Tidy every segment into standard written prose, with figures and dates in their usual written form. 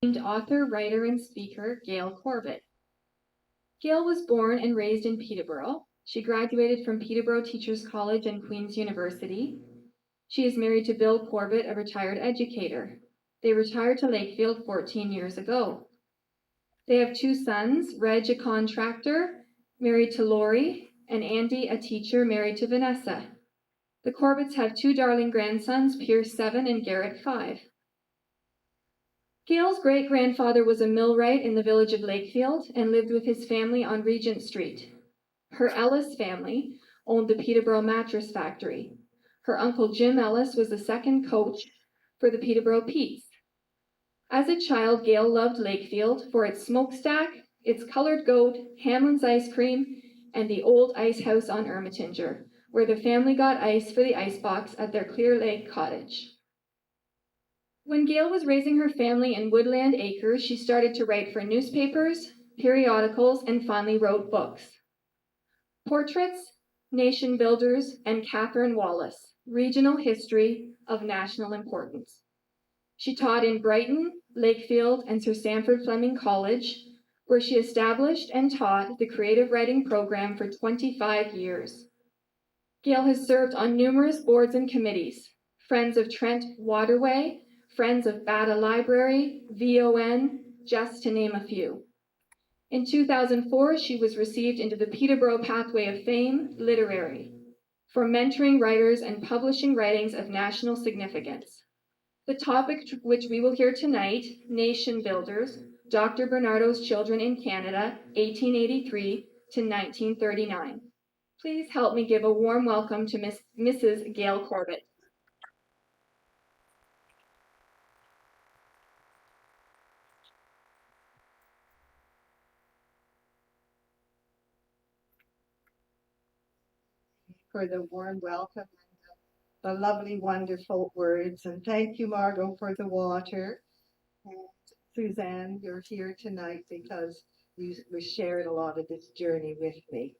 Author, writer, and speaker Gail Corbett. Gail was born and raised in Peterborough. She graduated from Peterborough Teachers College and Queen's University. She is married to Bill Corbett, a retired educator. They retired to Lakefield 14 years ago. They have two sons, Reg, a contractor, married to Lori, and Andy, a teacher, married to Vanessa. The Corbetts have two darling grandsons, Pierce 7 and Garrett 5. Gail's great-grandfather was a millwright in the village of Lakefield and lived with his family on Regent Street. Her Ellis family owned the Peterborough Mattress Factory. Her uncle Jim Ellis was the second coach for the Peterborough Petes. As a child, Gail loved Lakefield for its smokestack, its colored goat, Hamlin's ice cream, and the old ice house on Ermitinger, where the family got ice for the icebox at their Clear Lake cottage. When Gail was raising her family in Woodland Acres, she started to write for newspapers, periodicals, and finally wrote books. Portraits, Nation Builders, and Catherine Wallace, Regional History of National Importance. She taught in Brighton, Lakefield, and Sir Sandford Fleming College, where she established and taught the creative writing program for 25 years. Gail has served on numerous boards and committees, Friends of Trent Waterway, Friends of Bata Library, VON, just to name a few. In 2004, she was received into the Peterborough Pathway of Fame Literary for mentoring writers and publishing writings of national significance. The topic which we will hear tonight, Nation Builders, Dr. Bernardo's Children in Canada, 1883 to 1939. Please help me give a warm welcome to Mrs. Gail Corbett. For the warm welcome and the lovely, wonderful words. And thank you, Margot, for the water. And Suzanne, you're here tonight because you shared a lot of this journey with me.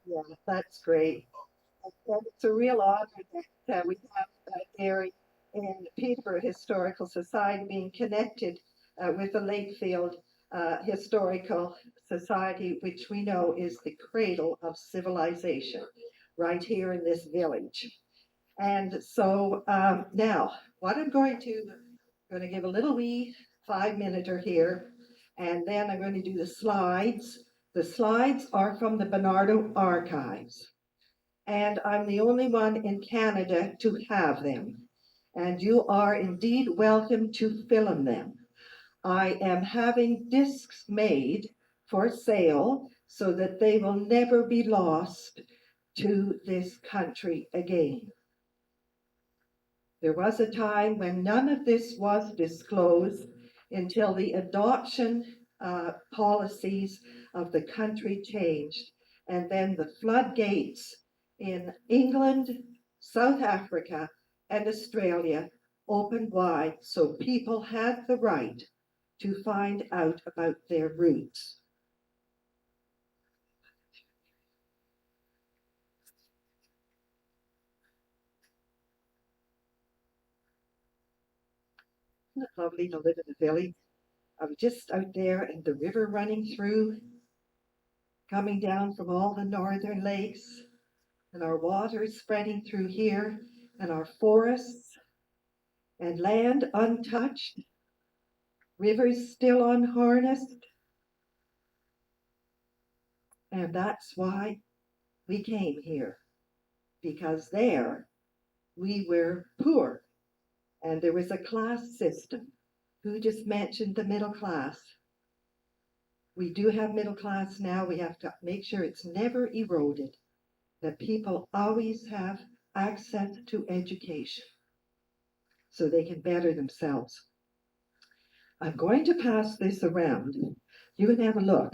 Yeah, that's great. And it's a real honor that we have Gary in Peterborough Historical Society being connected with the Lakefield Historical Society, which we know is the cradle of civilization right here in this village. And so now, what I'm going to give a little wee 5 minute here, and then I'm going to do the slides. The slides are from the Bernardo archives, and I'm the only one in Canada to have them. And you are indeed welcome to film them. I am having discs made for sale so that they will never be lost to this country again. There was a time when none of this was disclosed until the adoption policies of the country changed, and then the floodgates in England, South Africa, and Australia opened wide, so people had the right to find out about their roots. Isn't it lovely to live in a village? I was just out there and the river running through, coming down from all the northern lakes, and our waters spreading through here, and our forests and land untouched. rivers still unharnessed. And that's why we came here, because there we were poor and there was a class system. Who just mentioned the middle class? We do have middle class now. We have to make sure it's never eroded, that people always have access to education so they can better themselves. I'm going to pass this around. You can have a look.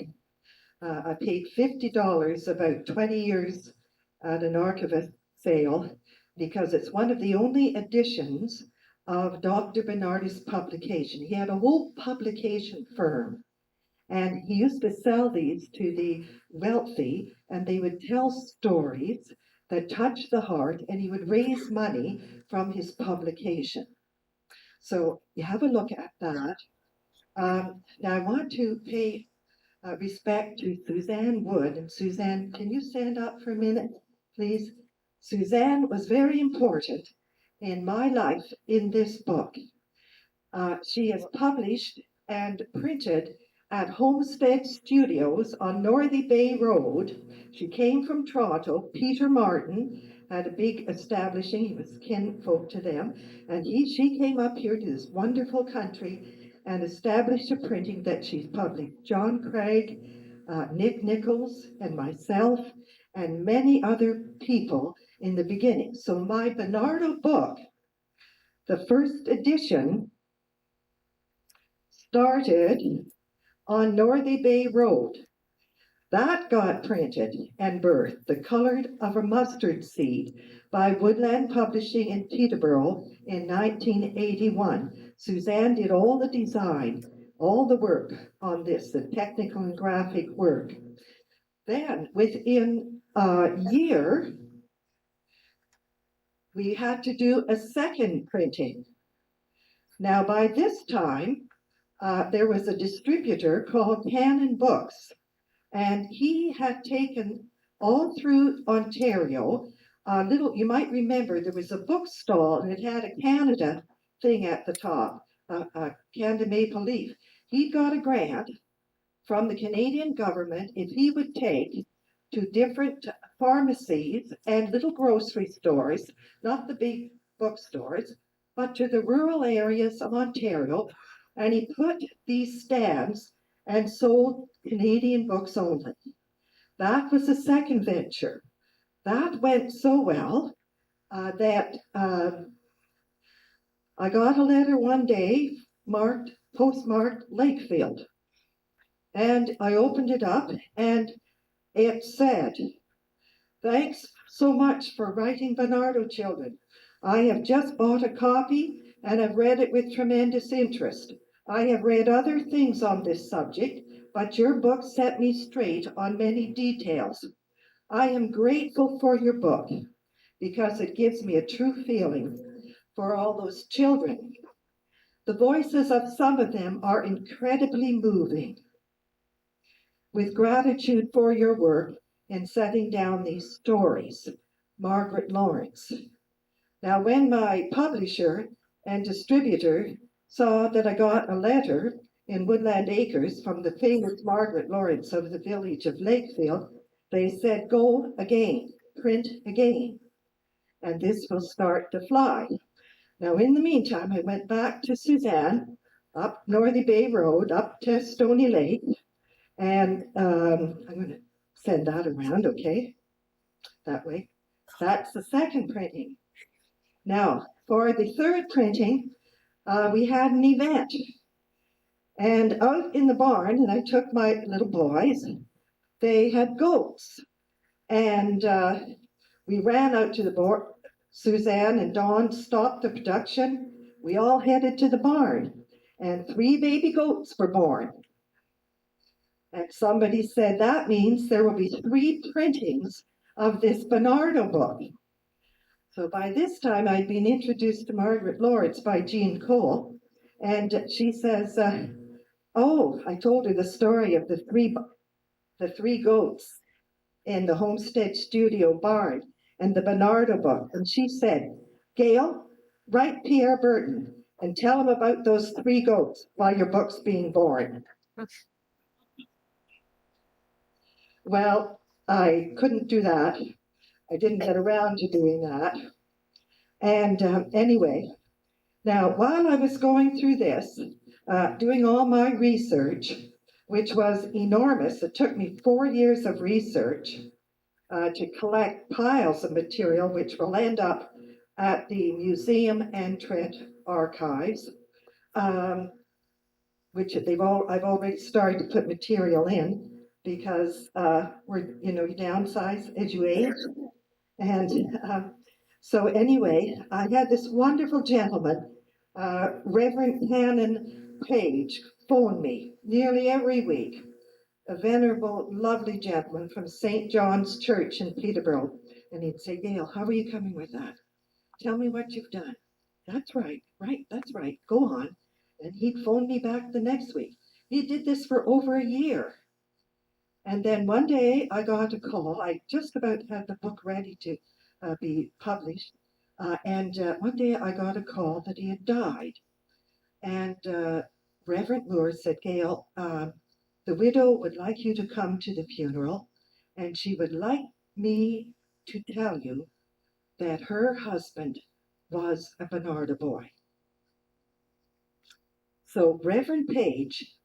I paid $50 about 20 years at an archivist sale because it's one of the only editions of Dr. Bernardo's publication. He had a whole publication firm, and he used to sell these to the wealthy, and they would tell stories that touched the heart, and he would raise money from his publication. So you have a look at that. Now I want to pay respect to Suzanne Wood. And Suzanne, can you stand up for a minute, please? Suzanne was very important in my life in this book. She is published and printed at Homestead Studios on Northey Bay Road. She came from Toronto. Peter Martin had a big establishing. He was kinfolk to them. And she came up here to this wonderful country and established a printing that she's published. John Craig, Nick Nichols, and myself, and many other people in the beginning. So my Bernardo book, the first edition, started on Northey Bay Road. That got printed and birthed, The Colour of a Mustard Seed, by Woodland Publishing in Peterborough in 1981. Suzanne did all the design, all the work on this, the technical and graphic work. Then, within a year, we had to do a second printing. Now, by this time, there was a distributor called Cannon Books, and he had taken all through Ontario a little, you might remember there was a bookstall and it had a Canada thing at the top, a Canada maple leaf. He got a grant from the Canadian government if he would take to different pharmacies and little grocery stores, not the big bookstores, but to the rural areas of Ontario, and he put these stands and sold Canadian books only. That was the second venture. That went so well that I got a letter one day postmarked Lakefield. And I opened it up and it said, "Thanks so much for writing Bernardo, children. I have just bought a copy and have read it with tremendous interest. I have read other things on this subject, but your book set me straight on many details. I am grateful for your book because it gives me a true feeling for all those children. The voices of some of them are incredibly moving. With gratitude for your work in setting down these stories, Margaret Lawrence." Now, when my publisher and distributor saw that I got a letter in Woodland Acres from the famous Margaret Lawrence of the village of Lakefield, they said, "Go again, print again, and this will start to fly." Now, in the meantime, I went back to Suzanne, up Northey Bay Road, up to Stony Lake, and I'm going to send that around, okay? That way. That's the second printing. Now, for the third printing, we had an event. And out in the barn, and I took my little boys, they had goats. And we ran out to the barn. Suzanne and Dawn stopped the production. We all headed to the barn, and 3 baby goats were born. And somebody said that means there will be 3 printings of this Bernardo book. So by this time, I'd been introduced to Margaret Lawrence by Jean Cole, and she says, "Oh," I told her the story of the three goats in the Homestead Studio barn and the Bernardo book, and she said, "Gail, write Pierre Burton and tell them about those 3 goats while your book's being born. Well, I couldn't do that. I didn't get around to doing that. And anyway, now while I was going through this, doing all my research, which was enormous, it took me 4 years of research to collect piles of material, which will end up at the Museum and Trent Archives, which I've already started to put material in because you downsize as you age. And so anyway, I had this wonderful gentleman, Reverend Canon Page, phone me nearly every week. A venerable, lovely gentleman from St. John's Church in Peterborough. And he'd say, Gail, how are you coming with that? Tell me what you've done. That's right, that's right, go on. And he'd phone me back the next week. He did this for over a year. And then one day I got a call. I just about had the book ready to be published. And one day I got a call that he had died. And Reverend Moore said, Gail, the widow would like you to come to the funeral, and she would like me to tell you that her husband was a Bernardo boy. So Reverend Page,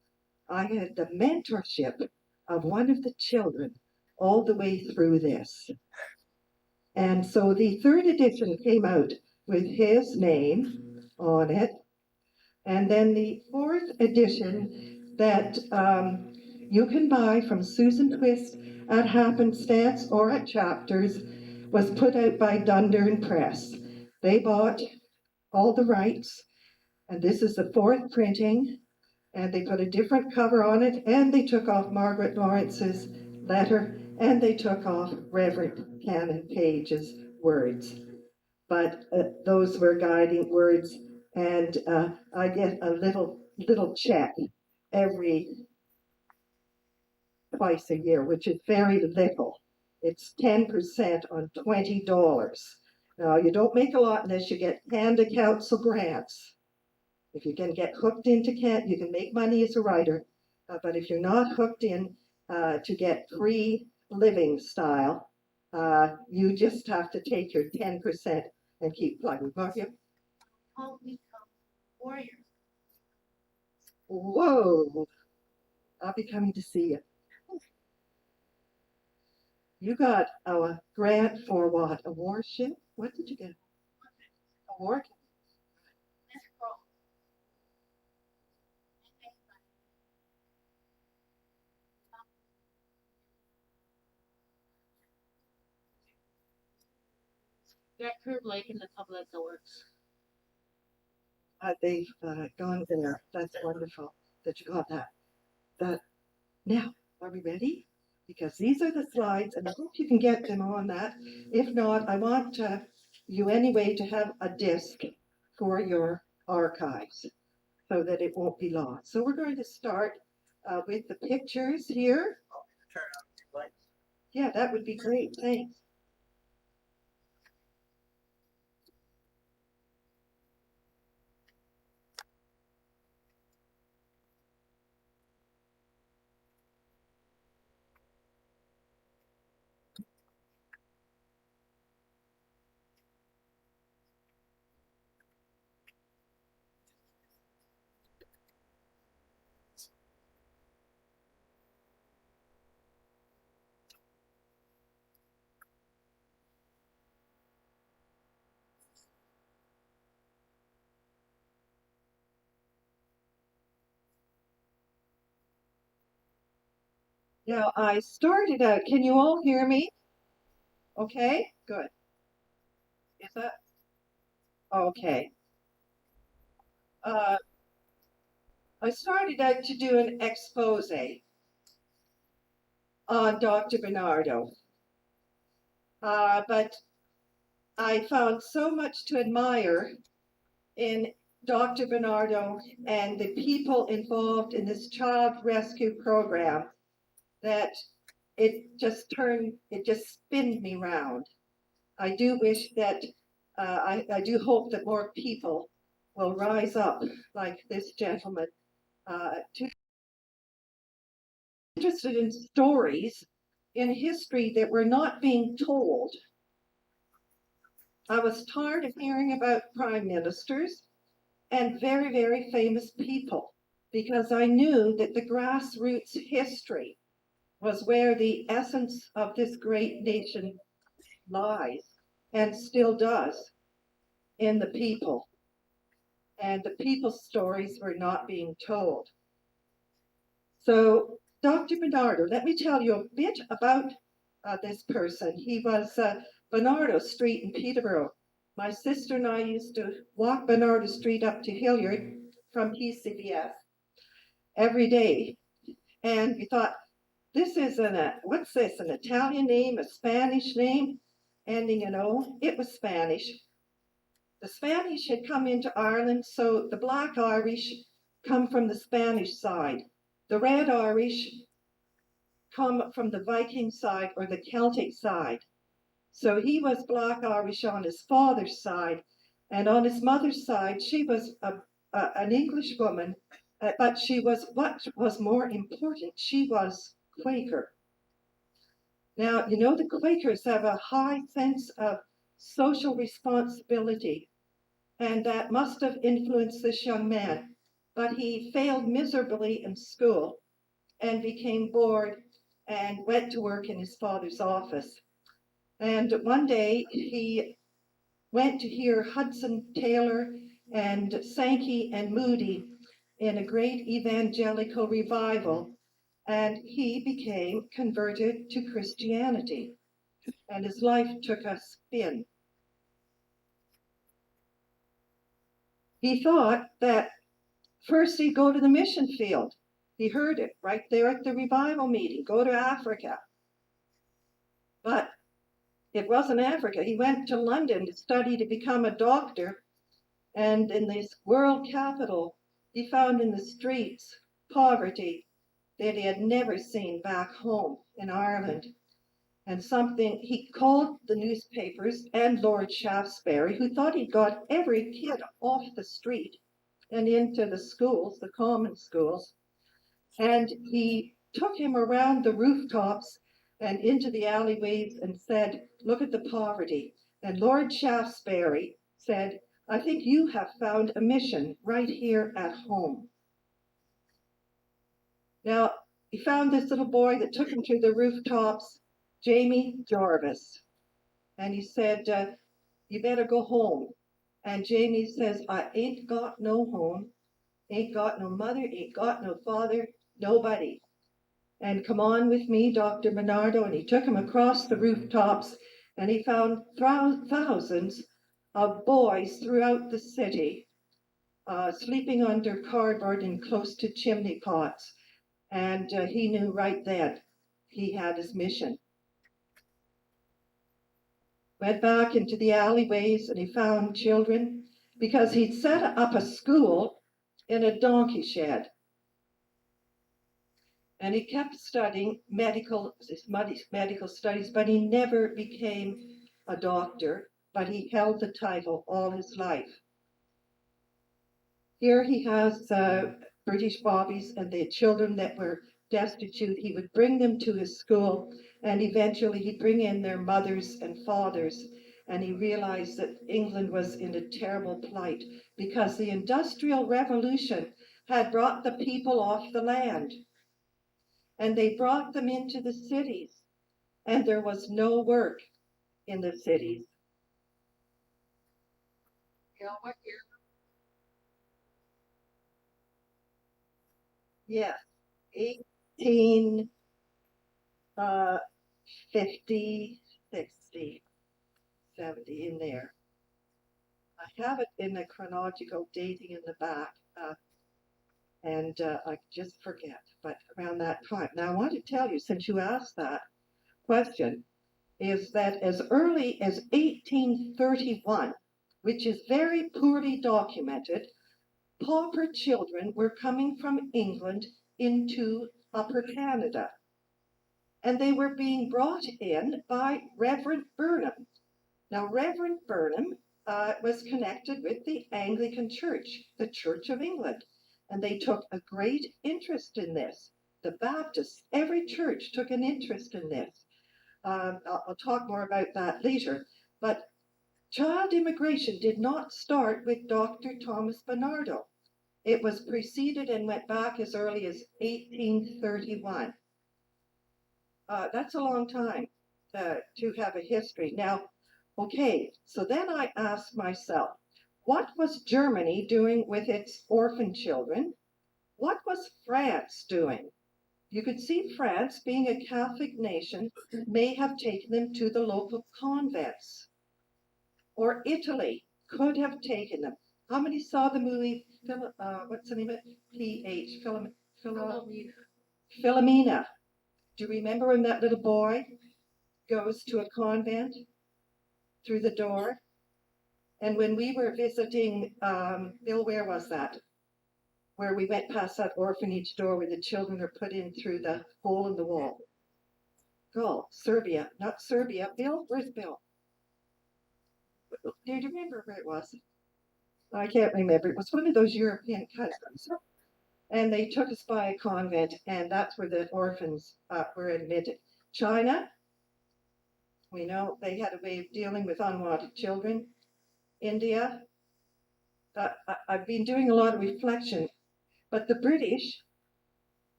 I had the mentorship of one of the children all the way through this. And so the 3rd edition came out with his name on it. And then the 4th edition that you can buy from Susan Twist at Happenstance or at Chapters was put out by Dundurn Press. They bought all the rights, and this is the 4th printing, and they put a different cover on it, and they took off Margaret Lawrence's letter, and they took off Reverend Canon Page's words. But those were guiding words, and I get a little check twice a year, which is very little. It's 10% on $20. Now, you don't make a lot unless you get Canada Council grants. If you can get hooked into you can make money as a writer, but if you're not hooked in to get free living style, you just have to take your 10% and keep plugging. How we become warriors. Whoa! I'll be coming to see you. You got a grant for what? A warship? What did you get? A war? That Curve Lake in the public that works. They've gone there. That's wonderful that you got that. Now, are we ready? Because these are the slides, and I hope you can get them on that. If not, I want you anyway to have a disc for your archives so that it won't be lost. So we're going to start with the pictures here. Turn on the lights. Yeah, that would be great. Thanks. Now, I started out, can you all hear me? Okay, good. Is that? Okay. I started out to do an expose on Dr. Bernardo. But I found so much to admire in Dr. Bernardo and the people involved in this child rescue program that it just spinned me round. I do wish that, I do hope that more people will rise up like this gentleman, to interested in stories in history that were not being told. I was tired of hearing about prime ministers and very, very famous people because I knew that the grassroots history was where the essence of this great nation lies and still does, in the people. And the people's stories were not being told. So, Dr. Bernardo, let me tell you a bit about this person. He was Bernardo Street in Peterborough. My sister and I used to walk Bernardo Street up to Hilliard from PCBS every day. And we thought, this is what's this, an Italian name, a Spanish name, ending in O? It was Spanish. The Spanish had come into Ireland, so the Black Irish come from the Spanish side. The Red Irish come from the Viking side or the Celtic side. So he was Black Irish on his father's side, and on his mother's side, she was an English woman, but she was, what was more important, she was Quaker. Now, you know, the Quakers have a high sense of social responsibility, and that must have influenced this young man. But he failed miserably in school and became bored and went to work in his father's office. And one day he went to hear Hudson Taylor and Sankey and Moody in a great evangelical revival, and he became converted to Christianity, and his life took a spin. He thought that first he'd go to the mission field. He heard it right there at the revival meeting, go to Africa. But it wasn't Africa. He went to London to study to become a doctor, and in this world capital, he found in the streets poverty that he had never seen back home in Ireland. And something, he called the newspapers and Lord Shaftesbury, who thought he'd got every kid off the street and into the schools, the common schools. And he took him around the rooftops and into the alleyways and said, look at the poverty. And Lord Shaftesbury said, I think you have found a mission right here at home. Now, he found this little boy that took him to the rooftops, Jamie Jarvis. And he said, you better go home. And Jamie says, I ain't got no home, ain't got no mother, ain't got no father, nobody. And come on with me, Dr. Bernardo. And he took him across the rooftops, and he found thousands of boys throughout the city, sleeping under cardboard and close to chimney pots. And he knew right then he had his mission. Went back into the alleyways and he found children because he'd set up a school in a donkey shed. And he kept studying medical studies, but he never became a doctor, but he held the title all his life. Here he has British bobbies and the children that were destitute. He would bring them to his school, and eventually he'd bring in their mothers and fathers, and he realized that England was in a terrible plight because the Industrial Revolution had brought the people off the land, and they brought them into the cities, and there was no work in the cities. Gail, what year? Yes, 1850, 60, 70 in there. I have it in the chronological dating in the back, and I just forget, but around that time. Now I want to tell you, since you asked that question, is that as early as 1831, which is very poorly documented, pauper children were coming from England into Upper Canada, and they were being brought in by Reverend Burnham. Now, Reverend Burnham was connected with the Anglican Church, the Church of England, and they took a great interest in this. The Baptists, every church took an interest in this. I'll talk more about that later, but child immigration did not start with Dr. Thomas Bernardo. It was preceded and went back as early as 1831. That's a long time to have a history. Now, okay, so then I asked myself, what was Germany doing with its orphan children? What was France doing? You could see France, being a Catholic nation, may have taken them to the local convents. Or Italy could have taken them. How many saw the movie, what's the name of it? P.H. Philomena. Do you remember when that little boy goes to a convent through the door? And when we were visiting, Bill, where was that? Where we went past that orphanage door where the children are put in through the hole in the wall. Oh, Serbia, not Serbia. Bill, where's Bill? Do you remember where it was? I can't remember. It was one of those European countries. And they took us by a convent, and that's where the orphans were admitted. China, we know they had a way of dealing with unwanted children. India, I've been doing a lot of reflection, but the British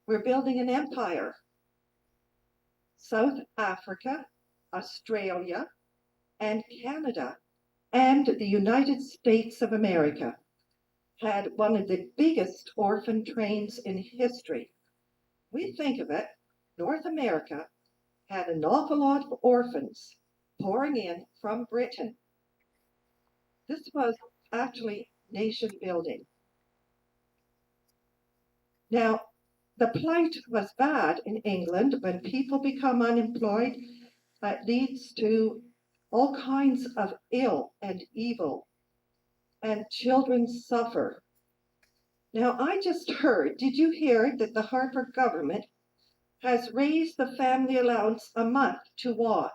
were building an empire. South Africa, Australia, and Canada, and the United States of America had one of the biggest orphan trains in history. We think of it, North America had an awful lot of orphans pouring in from Britain. This was actually nation building. Now, the plight was bad in England. When people become unemployed, it leads to all kinds of ill and evil, and children suffer. Now, I just heard, did you hear that the Harper government has raised the family allowance a month to what?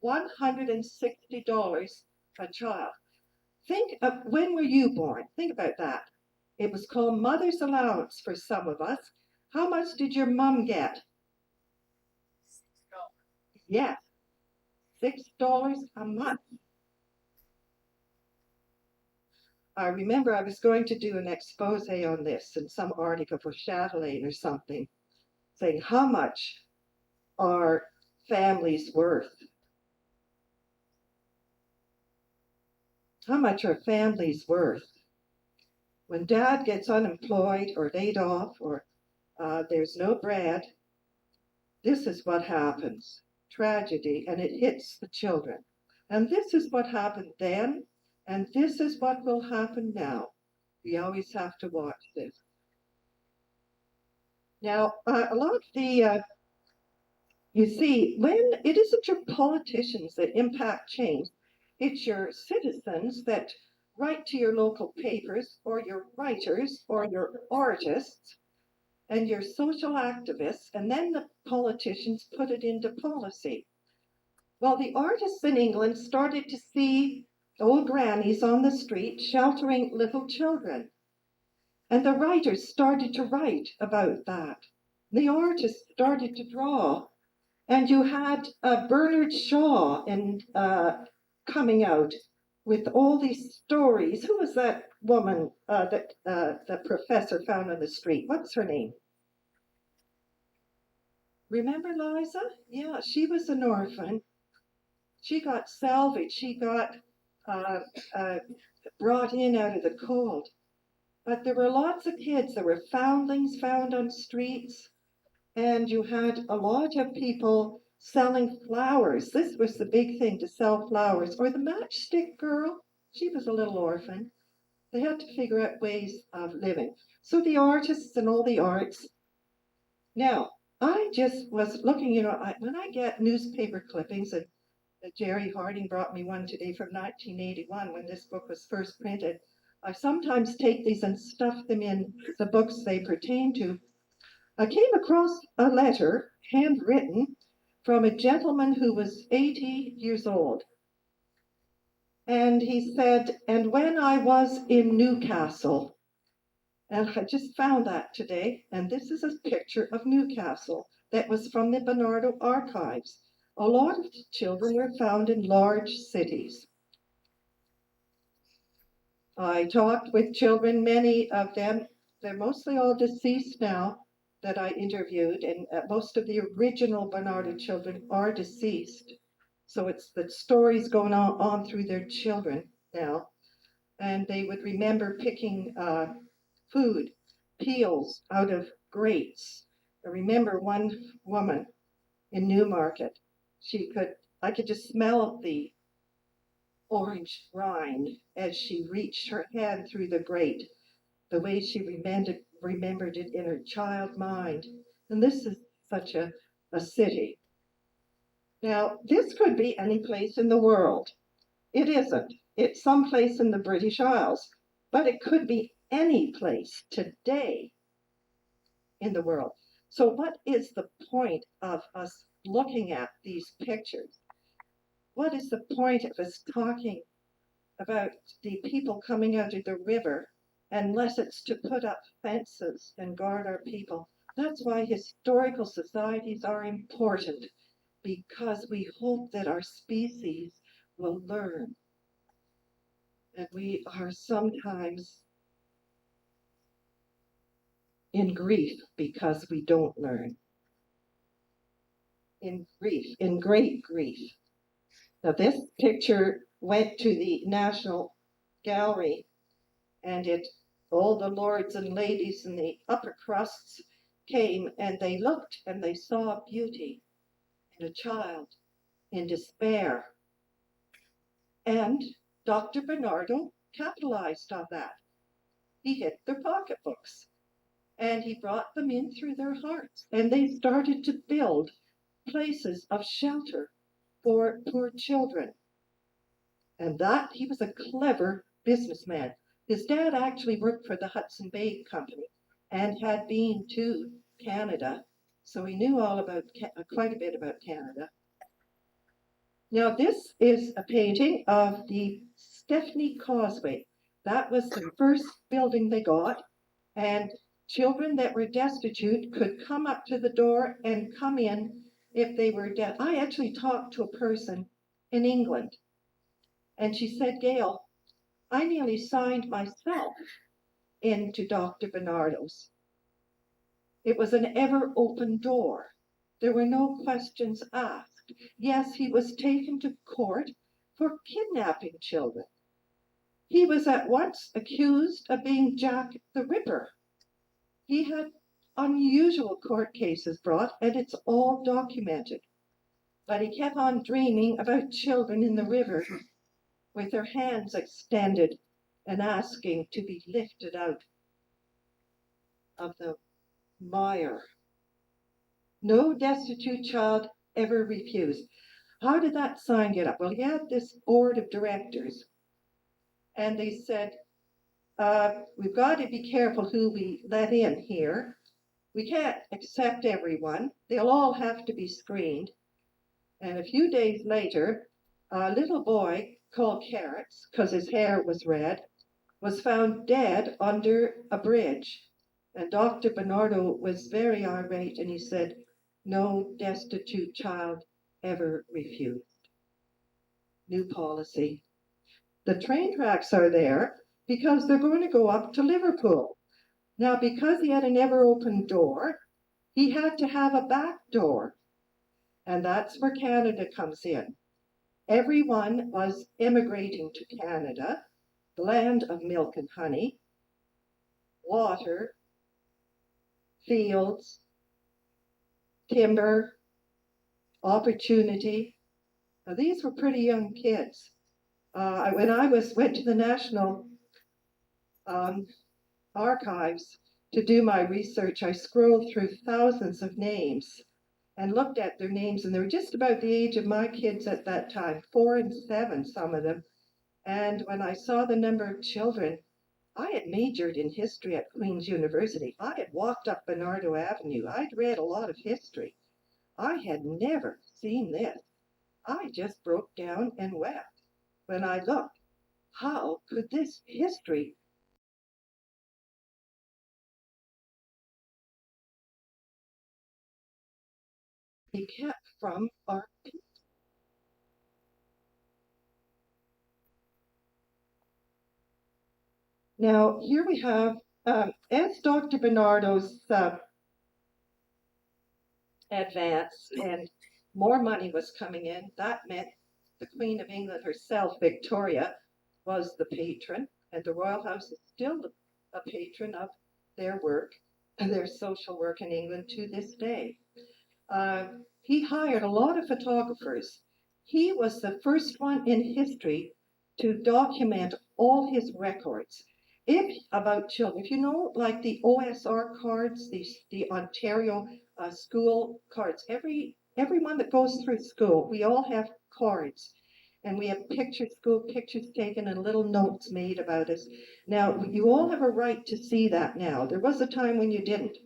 $160 a child. Think of, when were you born? Think about that. It was called mother's allowance for some of us. How much did your mom get? Yes, $6 a month. I remember I was going to do an expose on this in some article for Chatelaine or something, saying how much are families worth? How much are families worth? When dad gets unemployed or laid off or there's no bread, this is what happens. Tragedy, and it hits the children. And this is what happened then, and this is what will happen now. We always have to watch this. Now, a lot of the, you see, when it isn't your politicians that impact change, it's your citizens that write to your local papers or your writers or your artists and your social activists, and then the politicians put it into policy. Well, the artists in England started to see old grannies on the street sheltering little children. And the writers started to write about that. The artists started to draw. And you had Bernard Shaw coming out with all these stories. Who was that woman that the professor found on the street? What's her name? Remember Liza? Yeah, she was an orphan. She got salvaged. She got brought in out of the cold. But there were lots of kids. There were foundlings found on streets. And you had a lot of people selling flowers. This was the big thing, to sell flowers. Or the matchstick girl. She was a little orphan. They had to figure out ways of living. So the artists and all the arts. Now, I just was looking, when I get newspaper clippings, and Jerry Harding brought me one today from 1981 when this book was first printed. I sometimes take these and stuff them in the books they pertain to. I came across a letter, handwritten, from a gentleman who was 80 years old. And he said, and when I was in Newcastle, and I just found that today, and this is a picture of Newcastle that was from the Bernardo archives. A lot of the children were found in large cities. I talked with children, many of them, they're mostly all deceased now that I interviewed, and most of the original Bernardo children are deceased. So it's the stories going on through their children now. And they would remember picking food, peels out of grates. I remember one woman in Newmarket. I could just smell the orange rind as she reached her hand through the grate, the way she remembered it in her child mind. And this is such a city. Now, this could be any place in the world. It isn't. It's someplace in the British Isles, but it could be any place today in the world. So what is the point of us looking at these pictures? What is the point of us talking about the people coming out of the river unless it's to put up fences and guard our people? That's why historical societies are important, because we hope that our species will learn. And we are sometimes in grief because we don't learn. In grief, in great grief. Now, this picture went to the National Gallery, and all the lords and ladies in the upper crusts came, and they looked and they saw beauty and a child in despair. And Dr. Bernardo capitalized on that. He hit their pocketbooks, and he brought them in through their hearts, and they started to build places of shelter for poor children. And that he was a clever businessman. His dad actually worked for the Hudson Bay Company and had been to Canada, so he knew all about quite a bit about Canada. Now, this is a painting of the Stephanie Causeway. That was the first building they got, and children that were destitute could come up to the door and come in if they were dead. I actually talked to a person in England, and she said, Gail, I nearly signed myself into Dr. Bernardo's. It was an ever open door. There were no questions asked. Yes, he was taken to court for kidnapping children. He was at once accused of being Jack the Ripper. He had unusual court cases brought, and it's all documented. But he kept on dreaming about children in the river with their hands extended and asking to be lifted out of the mire. No destitute child ever refused. How did that sign get up? Well, he had this board of directors, and they said, we've got to be careful who we let in here. We can't accept everyone. They'll all have to be screened. And a few days later, a little boy called Carrots, because his hair was red, was found dead under a bridge. And Dr. Bernardo was very irate, and he said, no destitute child ever refused. New policy. The train tracks are there because they're going to go up to Liverpool. Now, because he had an ever open door, he had to have a back door. And that's where Canada comes in. Everyone was immigrating to Canada, the land of milk and honey, water, fields, timber, opportunity. Now, these were pretty young kids. When I went to the National Archives to do my research, I scrolled through thousands of names and looked at their names, and they were just about the age of my kids at that time, 4 and 7, some of them. And when I saw the number of children, I had majored in history at Queen's University. I had walked up Bernardo Avenue. I'd read a lot of history. I had never seen this. I just broke down and wept when I looked. how could this history be kept from our people? Now, here we have, as Dr. Bernardo's advanced and more money was coming in, that meant the Queen of England herself, Victoria, was the patron, and the Royal House is still a patron of their work and their social work in England to this day. He hired a lot of photographers. He was the first one in history to document all his records. If about children, if you know, like the OSR cards, the Ontario school cards, everyone that goes through school, we all have cards, and we have pictures, school pictures taken, and little notes made about us. Now, you all have a right to see that now. There was a time when you didn't.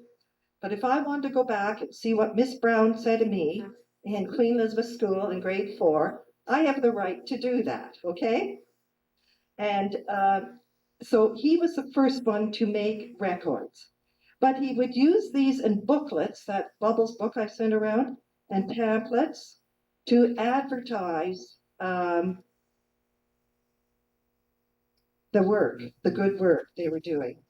But if I wanted to go back and see what Miss Brown said to me in Queen Elizabeth School in grade 4, I have the right to do that, okay? And so he was the first one to make records. But he would use these in booklets, that Bubbles book I sent around, and pamphlets to advertise the work, the good work they were doing.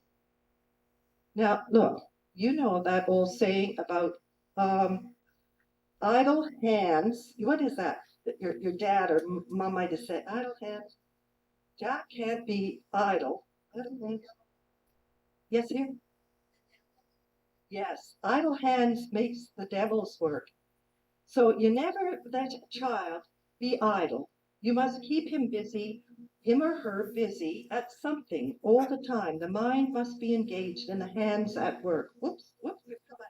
Now, look, you know that old saying about idle hands. What is that? Your dad or mom might have said, idle hands. Jack can't be idle. Idle hands. Yes, here? Yes, idle hands makes the devil's work. So you never let a child be idle. You must keep him busy, him or her busy at something all the time. The mind must be engaged and the hands at work. Whoops, whoops, we've come back.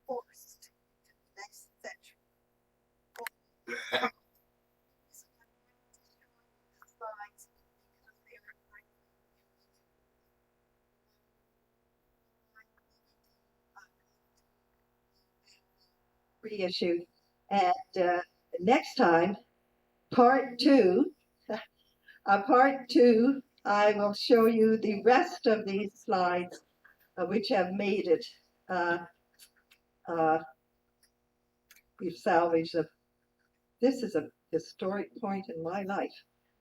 Forced next century. Reissued. And next time, part two, part two, I will show you the rest of these slides which have made it. Uh, uh, we've salvaged them. This is a historic point in my life.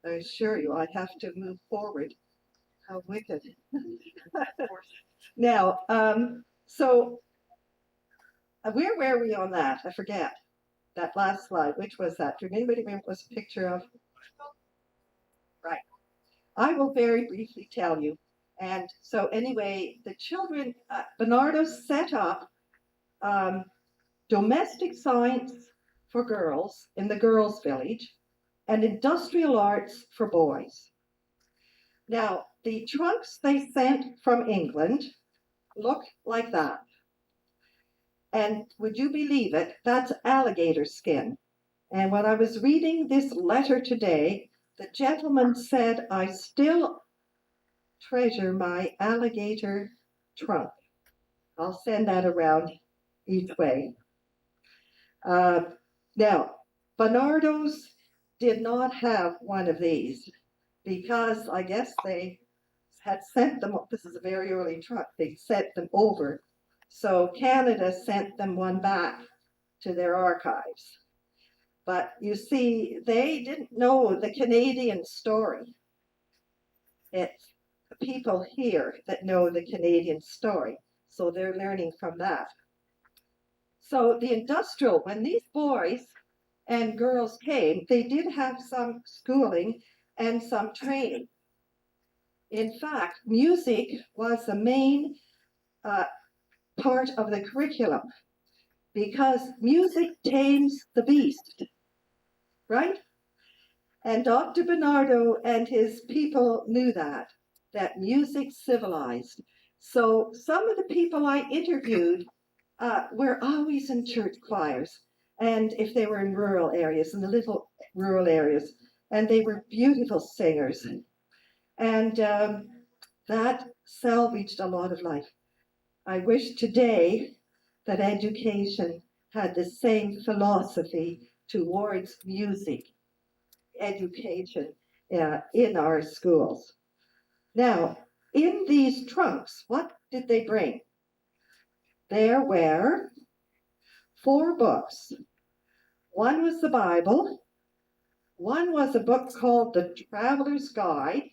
I assure you, I have to move forward. How wicked. Now, so where were we on that? I forget. That last slide, which was that? Do anybody remember what was a picture of? Right. I will very briefly tell you. And so anyway, the children, Bernardo set up domestic science for girls in the girls' village and industrial arts for boys. Now, the trunks they sent from England look like that. And would you believe it? That's alligator skin. And when I was reading this letter today, the gentleman said, I still treasure my alligator trunk. I'll send that around each way. Now, Bernardo's did not have one of these because I guess they had sent them, this is a very early truck, they sent them over. So Canada sent them one back to their archives. But you see, they didn't know the Canadian story. It's the people here that know the Canadian story. So they're learning from that. So the industrial, when these boys and girls came, they did have some schooling and some training. In fact, music was the main part of the curriculum because music tames the beast, right? And Dr. Bernardo and his people knew that music civilized. So some of the people I interviewed were always in church choirs. And if they were in rural areas, in the little rural areas, and they were beautiful singers. And that salvaged a lot of life. I wish today that education had the same philosophy towards music education in our schools. Now, in these trunks, what did they bring? There were 4 books. One was the Bible. One was a book called The Traveler's Guide,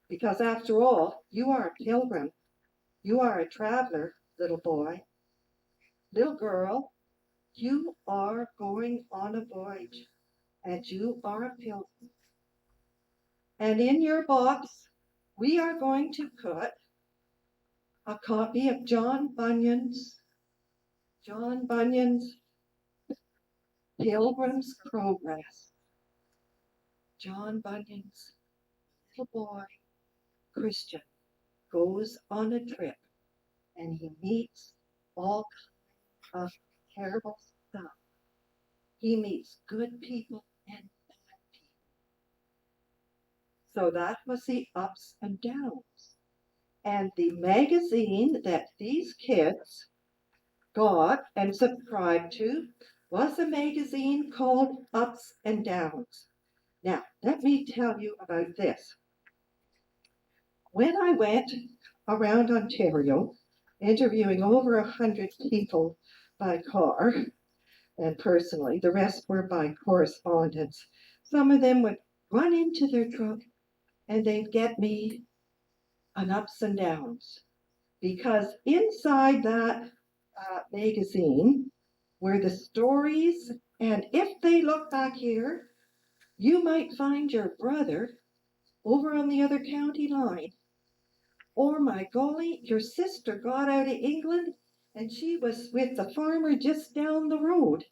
because after all, you are a pilgrim. You are a traveler, little boy. Little girl, you are going on a voyage, and you are a pilgrim. And in your box, we are going to put a copy of John Bunyan's Pilgrim's Progress. John Bunyan's little boy, Christian, goes on a trip and he meets all kinds of terrible stuff. He meets good people and bad people. So that was the ups and downs. And the magazine that these kids got and subscribed to was a magazine called Ups and Downs. Now, let me tell you about this. When I went around Ontario, interviewing over 100 people by car and personally, the rest were by correspondence, some of them would run into their truck and they'd get me an ups and downs. Because inside that magazine were the stories, and if they look back here, you might find your brother over on the other county line. Or, my golly, your sister got out of England and she was with the farmer just down the road,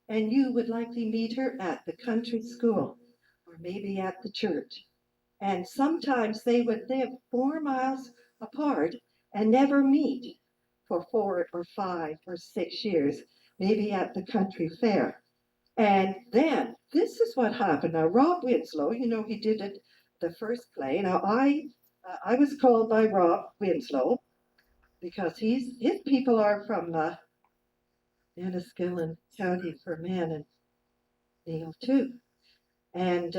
and you would likely meet her at the country school or maybe at the church. And sometimes they would live 4 miles apart and never meet for 4 or 5 or 6 years, maybe at the country fair. And then this is what happened. Now, Rob Winslow, you know, he did it the first play. Now, I was called by Rob Winslow because his people are from Enniskillen County Fermanagh and Neil too. And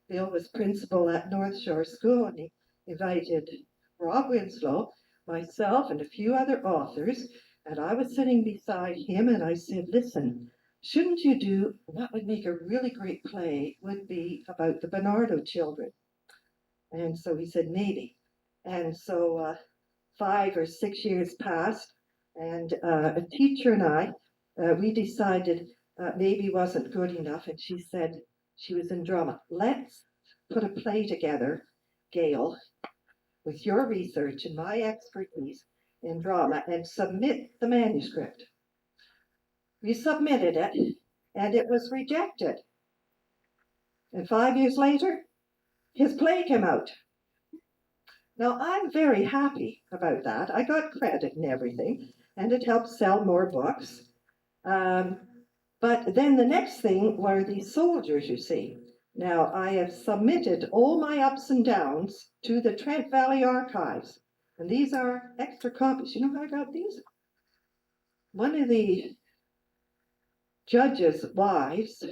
Bill was principal at North Shore School, and he invited Rob Winslow, myself, and a few other authors. And I was sitting beside him, and I said, listen, shouldn't you do what would make a really great play would be about the Bernardo children? And so he said, maybe. And so 5 or 6 years passed, and a teacher and I, we decided maybe wasn't good enough. And she said, she was in drama, let's put a play together, Gail, with your research and my expertise in drama, and submit the manuscript. We submitted it, and it was rejected. And 5 years later, his play came out. Now, I'm very happy about that. I got credit and everything, and it helped sell more books. But then the next thing were these soldiers, you see. Now, I have submitted all my ups and downs to the Trent Valley Archives, and these are extra copies. You know how I got these? One of the judges' wives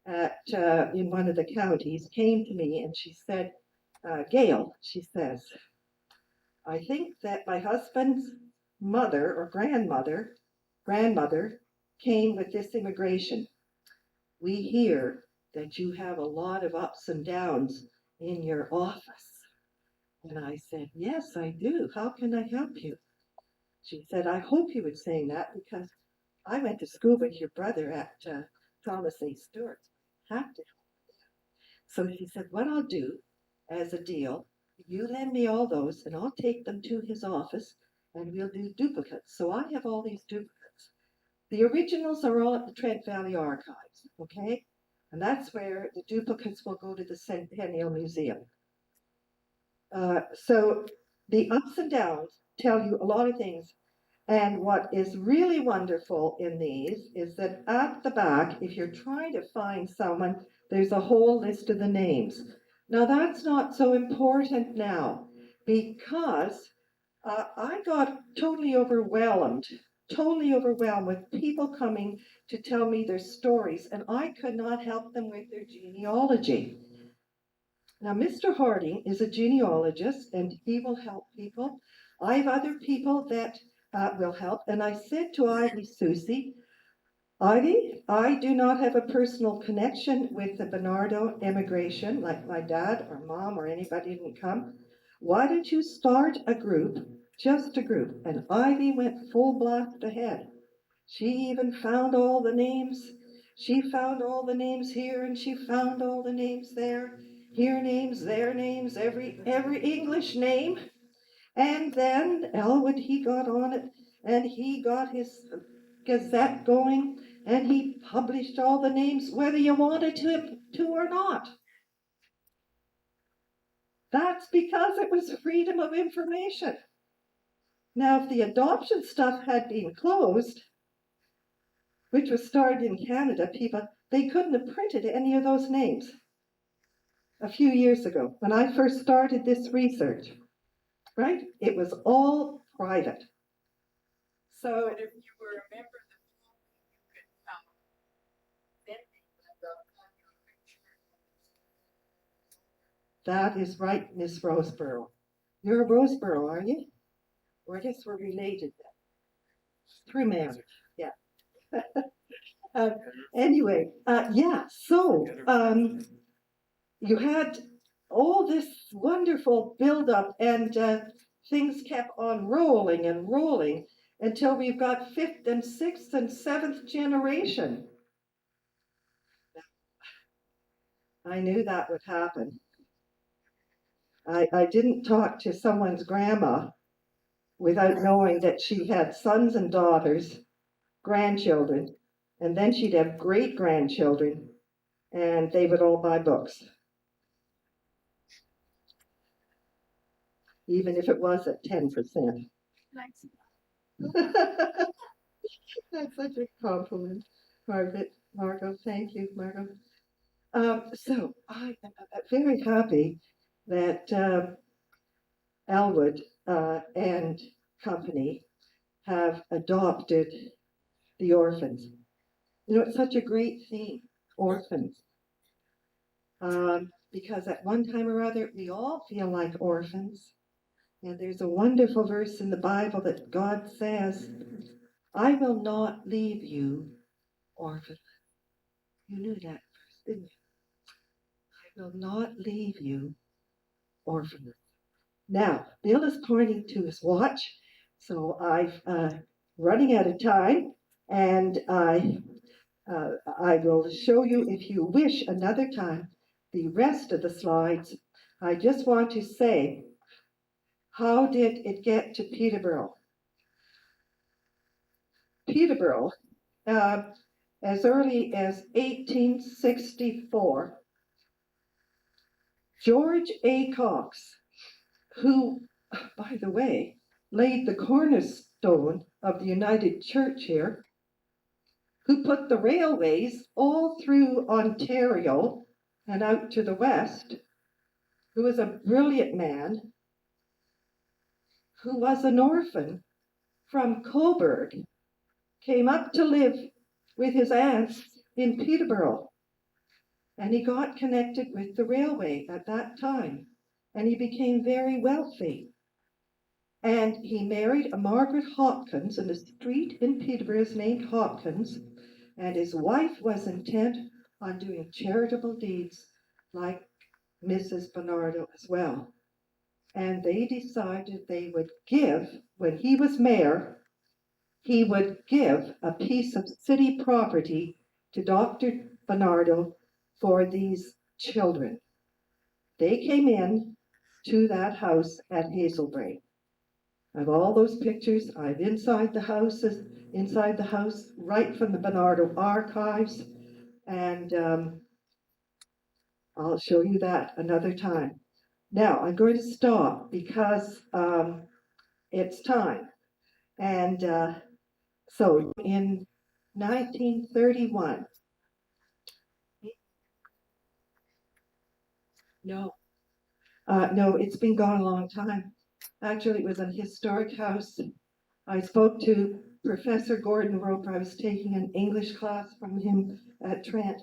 in one of the counties came to me and she said, Gail, she says, I think that my husband's mother or grandmother came with this immigration. We hear that you have a lot of ups and downs in your office. And I said, yes, I do. How can I help you? She said, I hope you would say that because I went to school with your brother at Thomas A. Stewart. Have to. So she said, what I'll do as a deal, you lend me all those and I'll take them to his office and we'll do duplicates. So I have all these duplicates. The originals are all at the Trent Valley Archives, okay? And that's where the duplicates will go to the Centennial Museum. So the ups and downs tell you a lot of things And what is really wonderful in these is that at the back, if you're trying to find someone, there's a whole list of the names. Now, that's not so important now because I got totally overwhelmed with people coming to tell me their stories, and I could not help them with their genealogy. Now, Mr. Harding is a genealogist and he will help people. I have other people that will help. And I said to Ivy Susie, Ivy, I do not have a personal connection with the Bernardo immigration, like my dad or mom or anybody didn't come. Why don't you start a group, just a group? And Ivy went full blast ahead. She even found all the names. She found all the names here and she found all the names there. Here names, there names, every English name. And then Elwood, he got on it and he got his gazette going and he published all the names, whether you wanted to or not. That's because it was freedom of information. Now, if the adoption stuff had been closed, which was started in Canada, they couldn't have printed any of those names a few years ago when I first started this research, right? It was all private. So But if you were a member of the family, you could then that is right, Miss Roseborough. You're a Roseborough, are you? Or I guess we're related then. Through marriage, yeah. Anyway, yeah, so you had all this wonderful buildup and things kept on rolling and rolling until we've got fifth and sixth and seventh generation. I knew that would happen. I didn't talk to someone's grandma without knowing that she had sons and daughters, grandchildren, and then she'd have great grandchildren, and they would all buy books. Even if it was at 10%. That's such a compliment, Margot, thank you, Margot. So I am very happy that Elwood and company have adopted the orphans. You know, it's such a great theme, orphans. Because at one time or other, we all feel like orphans. And there's a wonderful verse in the Bible that God says, I will not leave you orphaned. You knew that verse, didn't you? I will not leave you orphaned. Now, Bill is pointing to his watch, so I've running out of time, and I will show you, if you wish, another time, the rest of the slides. I just want to say, how did it get to Peterborough? Peterborough, as early as 1864, George A. Cox, who, by the way, laid the cornerstone of the United Church here, who put the railways all through Ontario and out to the west, who was a brilliant man, who was an orphan from Coburg, came up to live with his aunts in Peterborough. And he got connected with the railway at that time. And he became very wealthy. And he married a Margaret Hopkins, and a street in Peterborough is named Hopkins. And his wife was intent on doing charitable deeds like Mrs. Bernardo as well. And they decided they would give, when he was mayor, he would give a piece of city property to Dr. Bernardo for these children. They came in to that house at Hazelbrae. I have all those pictures. I've inside the house, right from the Bernardo archives, and I'll show you that another time. Now, I'm going to stop because it's time. And so in 1931, no, no, it's been gone a long time. Actually, it was a historic house. I spoke to Professor Gordon Roper. I was taking an English class from him at Trent,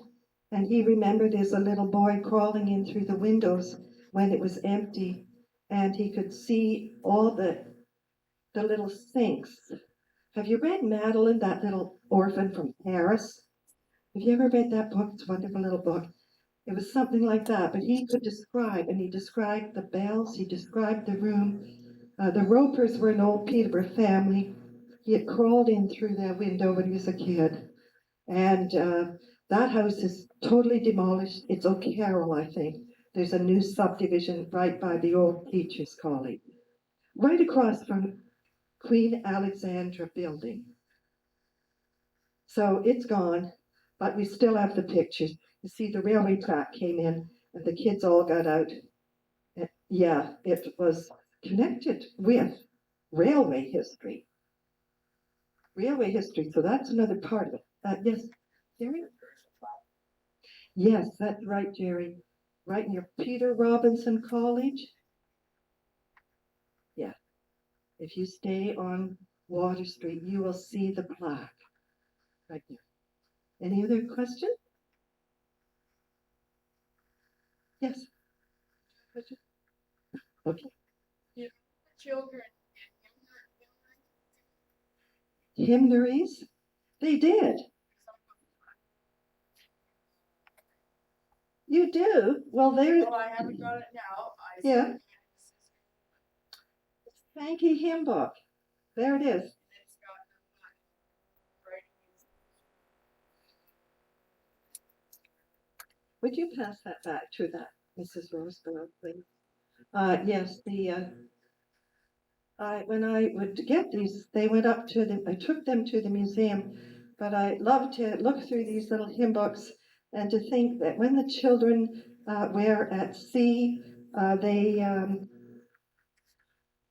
and he remembered as a little boy crawling in through the windows when it was empty, and he could see all the little sinks. Have you read Madeline, that little orphan from Paris? Have you ever read that book? It's a wonderful little book. It was something like that, but he could describe, and he described the bells, he described the room. The Ropers were an old Peterborough family. He had crawled in through their window when he was a kid. And that house is totally demolished. It's O'Carroll, I think. There's a new subdivision right by the old Teachers College, right across from Queen Alexandra building. So it's gone, but we still have the pictures. You see, the railway track came in, and the kids all got out. Yeah, it was connected with railway history. Railway history, so that's another part of it. Yes, Jerry? Yes, that's right, Jerry. Right near Peter Robinson College. Yeah. If you stay on Water Street, you will see the plaque right there. Any other question? Yes. Question? Okay. Children Hymnaries? They did. You do? Well, there's Well, I haven't got it now. Yeah. Sankey Hymn Book. There it is. It's got writing. Would you pass that back to that, Mrs. Roseborough, please? Yes, when I would get these, they went up to them, I took them to the museum, but I love to look through these little hymn books and to think that when the children were at sea, they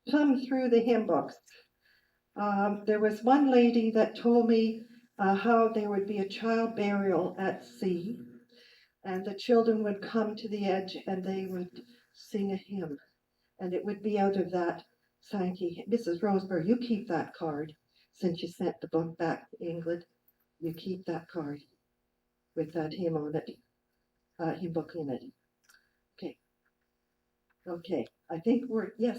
thumb through the hymn books. There was one lady that told me how there would be a child burial at sea, and the children would come to the edge and they would sing a hymn, and it would be out of that Sankey. Mrs. Roseborough, you keep that card since you sent the book back to England. You keep that card with that hymn on it, hymn book in it. Okay. Okay. I think we're yes.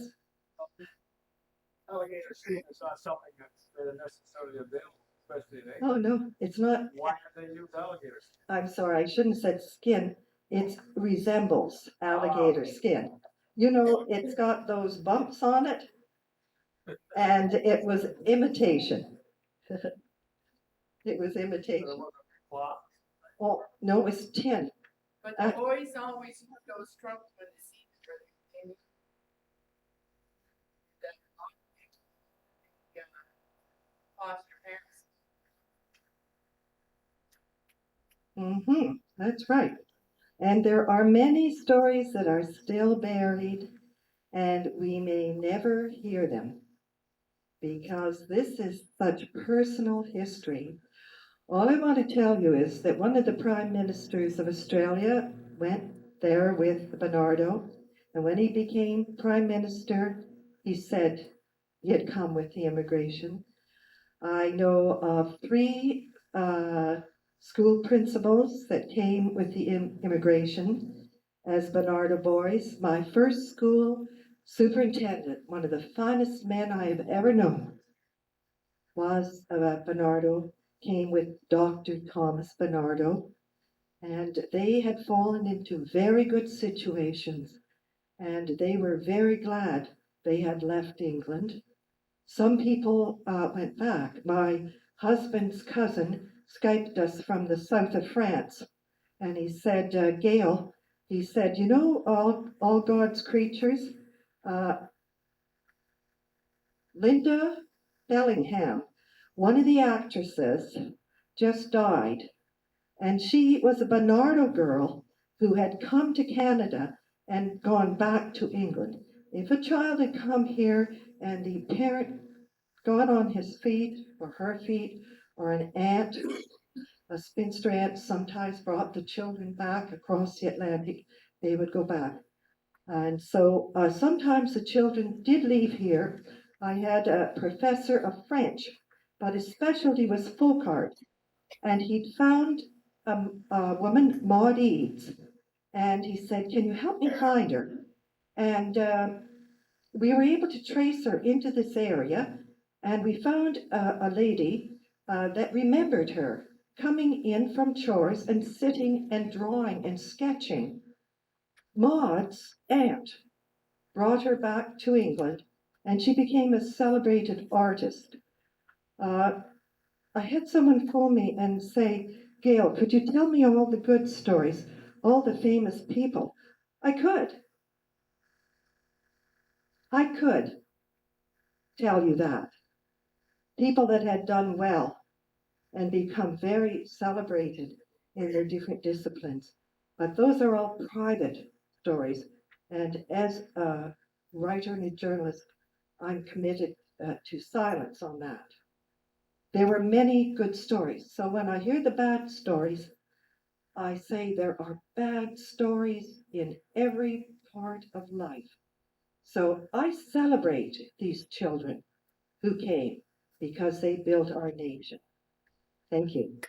Alligator skin is not something that's necessarily available, especially in Oh England. no, it's not. Why do they use alligator skin? I'm sorry, I shouldn't have said skin. It resembles alligator skin. You know, it's got those bumps on it, and it was imitation. It was So it imitation. wasn't cloth. Oh, no, it was tin. But the boys always put those trunks when the seats were in. Foster parents. Mm-hmm, that's right. And there are many stories that are still buried, and we may never hear them because this is such personal history. All I want to tell you is that one of the prime ministers of Australia went there with Bernardo, and when he became prime minister, he said he had come with the immigration. I know of 3 school principals that came with the immigration as Bernardo boys. My first school superintendent, one of the finest men I have ever known, was Bernardo, came with Dr. Thomas Bernardo, and they had fallen into very good situations, and they were very glad they had left England. Some people went back. My husband's cousin Skyped us from the south of France, and he said, Gail, he said, you know, all God's creatures, Linda Bellingham, one of the actresses, just died, and she was a Bernardo girl who had come to Canada and gone back to England. If a child had come here and the parent got on his feet or her feet, or an aunt, a spinster aunt sometimes brought the children back across the Atlantic, they would go back. And so sometimes the children did leave here. I had a professor of French, but his specialty was folk art. And he'd found a woman, Maud Eads, and he said, "Can you help me find her?" And we were able to trace her into this area, and we found a lady that remembered her coming in from chores and sitting and drawing and sketching. Maud's aunt brought her back to England, and she became a celebrated artist. Uh, I had someone phone me and say, "Gail, could you tell me all the good stories, all the famous people?" I could. I could tell you that. People that had done well and become very celebrated in their different disciplines. But those are all private stories. And as a writer and a journalist, I'm committed to silence on that. There were many good stories. So when I hear the bad stories, I say there are bad stories in every part of life. So I celebrate these children who came because they built our nation. Thank you.